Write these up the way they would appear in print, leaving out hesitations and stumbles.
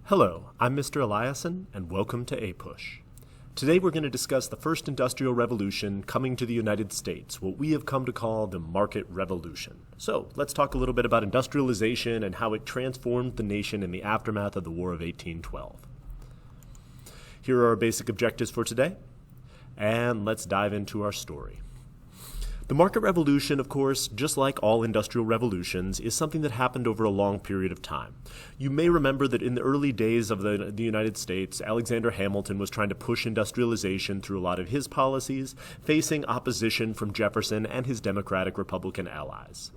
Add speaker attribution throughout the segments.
Speaker 1: Hello, I'm Mr. Eliason, and welcome to APUSH. Today we're going to discuss the first industrial revolution coming to the United States, what we have come to call the market revolution. So let's talk a little bit about industrialization and how it transformed the nation in the aftermath of the War of 1812. Here are our basic objectives for today, and let's dive into our story. The market revolution, of course, just like all industrial revolutions, is something that happened over a long period of time. You may remember that in the early days of the United States, Alexander Hamilton was trying to push industrialization through a lot of his policies, facing opposition from Jefferson and his Democratic Republican allies.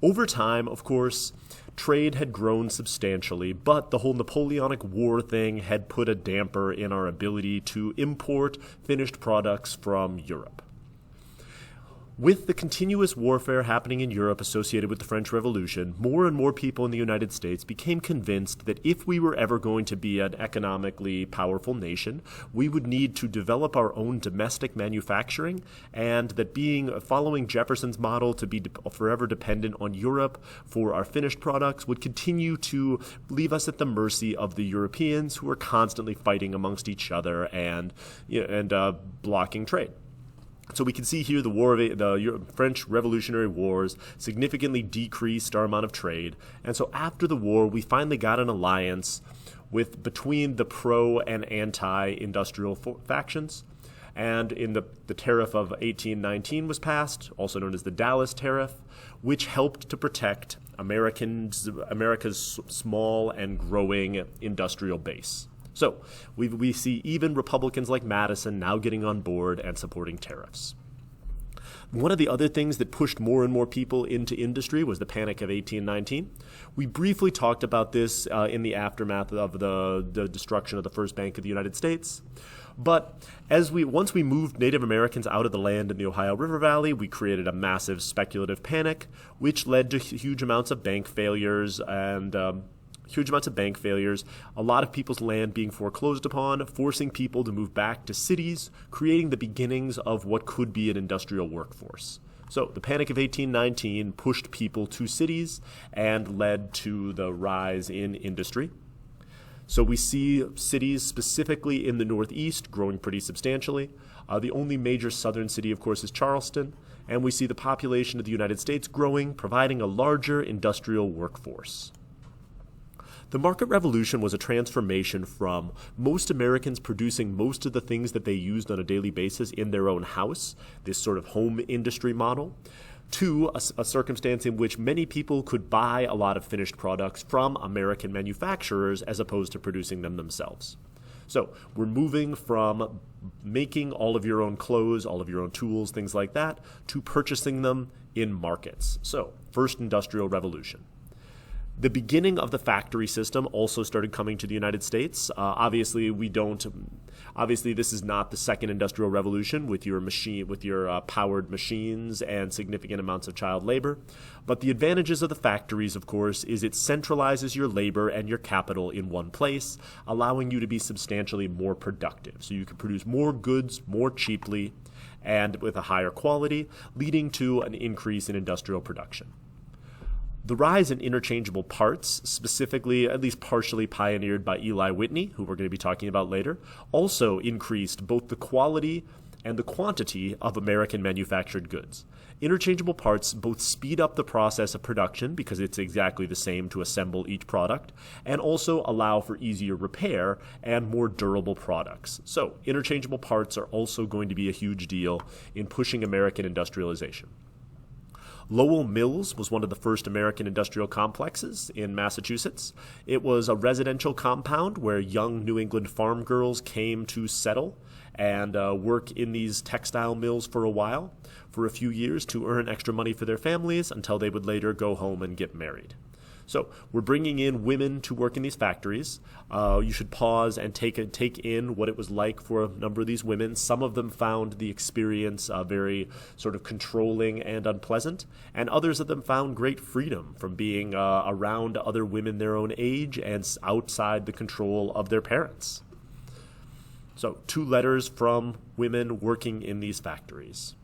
Speaker 1: Over time, of course, trade had grown substantially, but the whole Napoleonic War thing had put a damper in our ability to import finished products from Europe. With the continuous warfare happening in Europe associated with the French Revolution, more and more people in the United States became convinced that if we were ever going to be an economically powerful nation, we would need to develop our own domestic manufacturing, and that following Jefferson's model to be forever dependent on Europe for our finished products would continue to leave us at the mercy of the Europeans, who were constantly fighting amongst each other and blocking trade. So we can see here the French Revolutionary Wars significantly decreased our amount of trade. And so after the war, we finally got an alliance between the pro and anti-industrial factions. And in the tariff of 1819 was passed, also known as the Dallas Tariff, which helped to protect America's small and growing industrial base. So we see even Republicans like Madison now getting on board and supporting tariffs. One of the other things that pushed more and more people into industry was the Panic of 1819. We briefly talked about this in the aftermath of the destruction of the First Bank of the United States. But once we moved Native Americans out of the land in the Ohio River Valley, we created a massive speculative panic, which led to huge amounts of bank failures a lot of people's land being foreclosed upon, forcing people to move back to cities, creating the beginnings of what could be an industrial workforce. So the Panic of 1819 pushed people to cities and led to the rise in industry. So we see cities specifically in the Northeast growing pretty substantially. The only major southern city, of course, is Charleston. And we see the population of the United States growing, providing a larger industrial workforce. The market revolution was a transformation from most Americans producing most of the things that they used on a daily basis in their own house, this sort of home industry model, to a circumstance in which many people could buy a lot of finished products from American manufacturers as opposed to producing them themselves. So we're moving from making all of your own clothes, all of your own tools, things like that, to purchasing them in markets. So, first industrial revolution. The beginning of the factory system also started coming to the United States. Obviously, this is not the second industrial revolution with your powered machines and significant amounts of child labor. But the advantages of the factories, of course, is it centralizes your labor and your capital in one place, allowing you to be substantially more productive. So you can produce more goods more cheaply and with a higher quality, leading to an increase in industrial production. The rise in interchangeable parts, specifically at least partially pioneered by Eli Whitney, who we're going to be talking about later, also increased both the quality and the quantity of American manufactured goods. Interchangeable parts both speed up the process of production because it's exactly the same to assemble each product, and also allow for easier repair and more durable products. So interchangeable parts are also going to be a huge deal in pushing American industrialization. Lowell Mills was one of the first American industrial complexes in Massachusetts. It was a residential compound where young New England farm girls came to settle and work in these textile mills for a few years to earn extra money for their families until they would later go home and get married. So we're bringing in women to work in these factories. You should pause and take in what it was like for a number of these women. Some of them found the experience very sort of controlling and unpleasant, and others of them found great freedom from being around other women their own age and outside the control of their parents. So 2 letters from women working in these factories.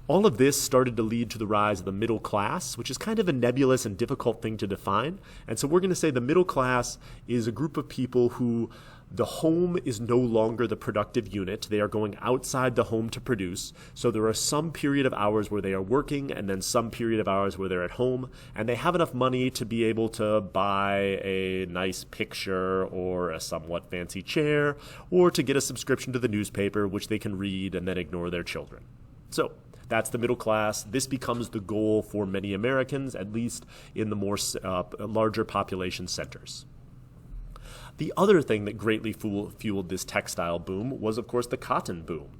Speaker 1: All of this started to lead to the rise of the middle class, which is kind of a nebulous and difficult thing to define. And so we're going to say the middle class is a group of people who the home is no longer the productive unit. They are going outside the home to produce. So there are some period of hours where they are working and then some period of hours where they're at home. And they have enough money to be able to buy a nice picture or a somewhat fancy chair or to get a subscription to the newspaper, which they can read and then ignore their children. So that's the middle class. This becomes the goal for many Americans, at least in the more larger population centers. The other thing that greatly fueled this textile boom was, of course, the cotton boom.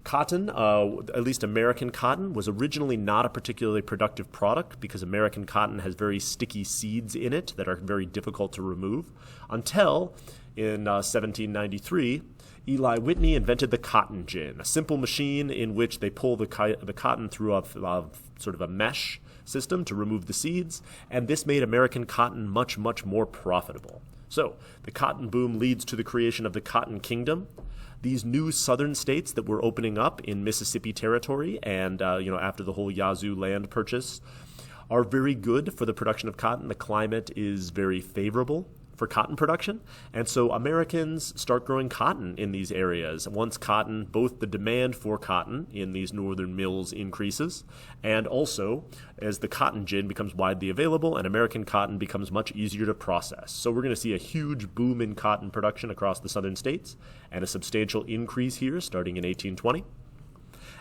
Speaker 1: Cotton, at least American cotton, was originally not a particularly productive product because American cotton has very sticky seeds in it that are very difficult to remove, until in 1793, Eli Whitney invented the cotton gin, a simple machine in which they pull the cotton through a sort of a mesh system to remove the seeds, and this made American cotton much, much more profitable. So the cotton boom leads to the creation of the Cotton Kingdom. These new southern states that were opening up in Mississippi Territory and after the whole Yazoo land purchase are very good for the production of cotton. The climate is very favorable for cotton production, and so Americans start growing cotton in these areas. Once cotton, both the demand for cotton in these northern mills increases, and also as the cotton gin becomes widely available and American cotton becomes much easier to process. So we're going to see a huge boom in cotton production across the southern states and a substantial increase here starting in 1820.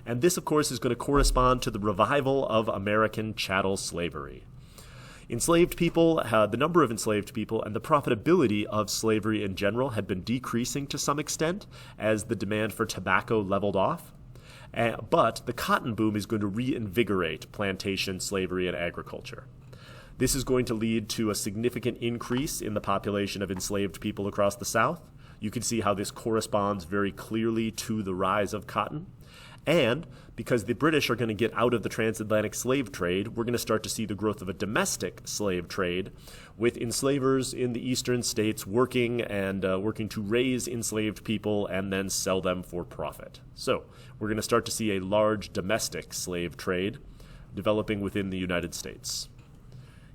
Speaker 1: And this, of course, is going to correspond to the revival of American chattel slavery. Enslaved people, the number of enslaved people and the profitability of slavery in general had been decreasing to some extent as the demand for tobacco leveled off. But the cotton boom is going to reinvigorate plantation slavery and agriculture. This is going to lead to a significant increase in the population of enslaved people across the South. You can see how this corresponds very clearly to the rise of cotton. And because the British are going to get out of the transatlantic slave trade, we're going to start to see the growth of a domestic slave trade with enslavers in the eastern states working to raise enslaved people and then sell them for profit. So we're going to start to see a large domestic slave trade developing within the United States.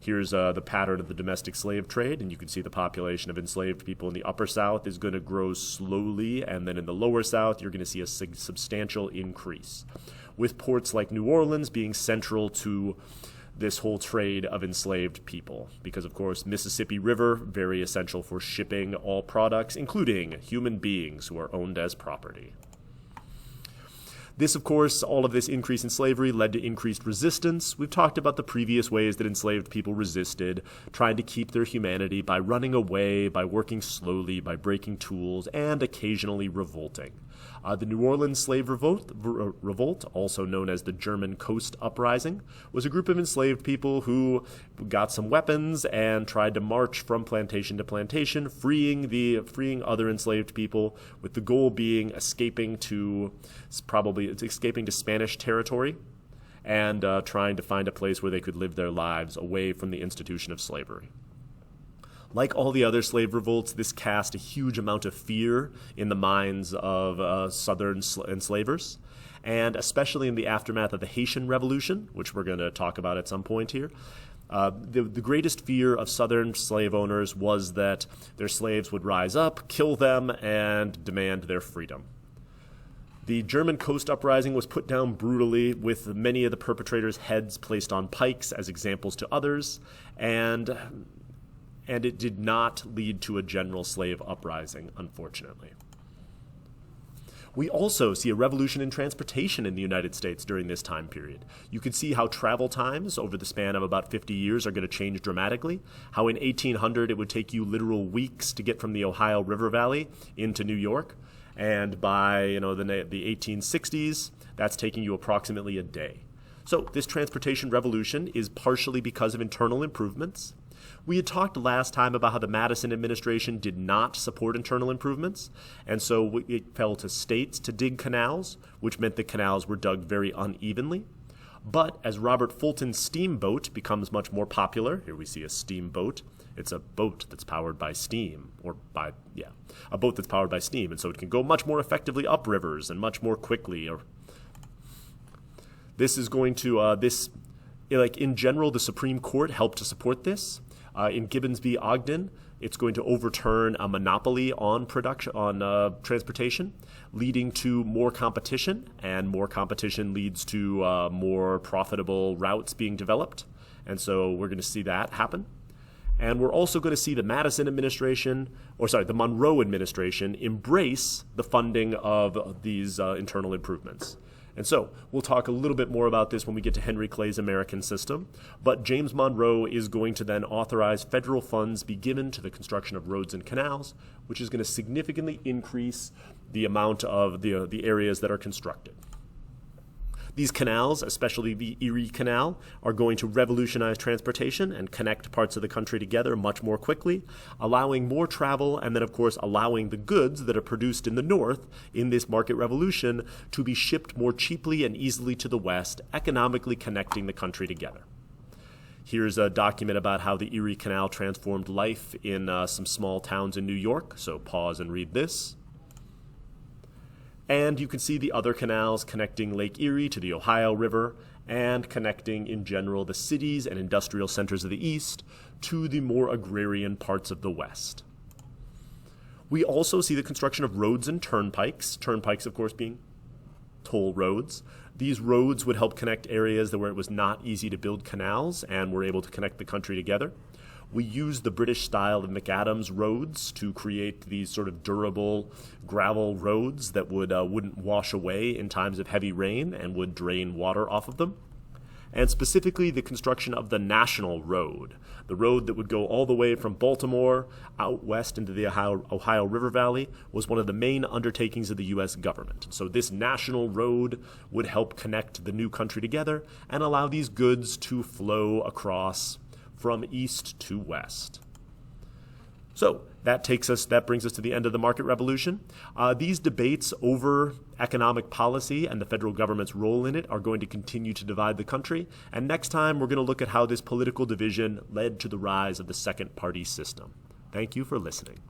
Speaker 1: Here's the pattern of the domestic slave trade, and you can see the population of enslaved people in the upper South is going to grow slowly, and then in the lower South, you're going to see a substantial increase, with ports like New Orleans being central to this whole trade of enslaved people, because, of course, Mississippi River, very essential for shipping all products, including human beings who are owned as property. This, of course, all of this increase in slavery led to increased resistance. We've talked about the previous ways that enslaved people resisted, trying to keep their humanity by running away, by working slowly, by breaking tools, and occasionally revolting. The New Orleans slave revolt, also known as the German Coast Uprising, was a group of enslaved people who got some weapons and tried to march from plantation to plantation, freeing other enslaved people, with the goal being escaping to Spanish territory and trying to find a place where they could live their lives away from the institution of slavery. Like all the other slave revolts, this cast a huge amount of fear in the minds of Southern enslavers, and especially in the aftermath of the Haitian Revolution, which we're going to talk about at some point here. The greatest fear of Southern slave owners was that their slaves would rise up, kill them, and demand their freedom. The German Coast Uprising was put down brutally, with many of the perpetrators' heads placed on pikes as examples to others, and it did not lead to a general slave uprising, unfortunately. We also see a revolution in transportation in the United States during this time period. You can see how travel times over the span of about 50 years are going to change dramatically, how in 1800 it would take you literal weeks to get from the Ohio River Valley into New York, and by the 1860s, that's taking you approximately a day. So this transportation revolution is partially because of internal improvements. We had talked last time about how the Madison administration did not support internal improvements, and so it fell to states to dig canals, which meant the canals were dug very unevenly. But as Robert Fulton's steamboat becomes much more popular, here we see a steamboat. It's a boat that's powered by steam, a boat that's powered by steam, and so it can go much more effectively up rivers and much more quickly. This is going to, in general, the Supreme Court helped to support this. In Gibbons v. Ogden, it's going to overturn a monopoly on transportation, leading to more competition, and more competition leads to more profitable routes being developed. And so we're going to see that happen. And we're also going to see the the Monroe administration embrace the funding of these internal improvements. And so we'll talk a little bit more about this when we get to Henry Clay's American System. But James Monroe is going to then authorize federal funds be given to the construction of roads and canals, which is going to significantly increase the amount of the areas that are constructed. These canals, especially the Erie Canal, are going to revolutionize transportation and connect parts of the country together much more quickly, allowing more travel and then, of course, allowing the goods that are produced in the north in this market revolution to be shipped more cheaply and easily to the west, economically connecting the country together. Here's a document about how the Erie Canal transformed life in some small towns in New York, so pause and read this. And you can see the other canals connecting Lake Erie to the Ohio River and connecting, in general, the cities and industrial centers of the east to the more agrarian parts of the west. We also see the construction of roads and turnpikes, of course, being toll roads. These roads would help connect areas where it was not easy to build canals and were able to connect the country together. We used the British style of McAdams roads to create these sort of durable gravel roads that wouldn't wash away in times of heavy rain and would drain water off of them. And specifically the construction of the National Road, the road that would go all the way from Baltimore out west into the Ohio River Valley, was one of the main undertakings of the U.S. government. So this National Road would help connect the new country together and allow these goods to flow across from east to west. So that brings us to the end of the market revolution. These debates over economic policy and the federal government's role in it are going to continue to divide the country. And next time, we're going to look at how this political division led to the rise of the second party system. Thank you for listening.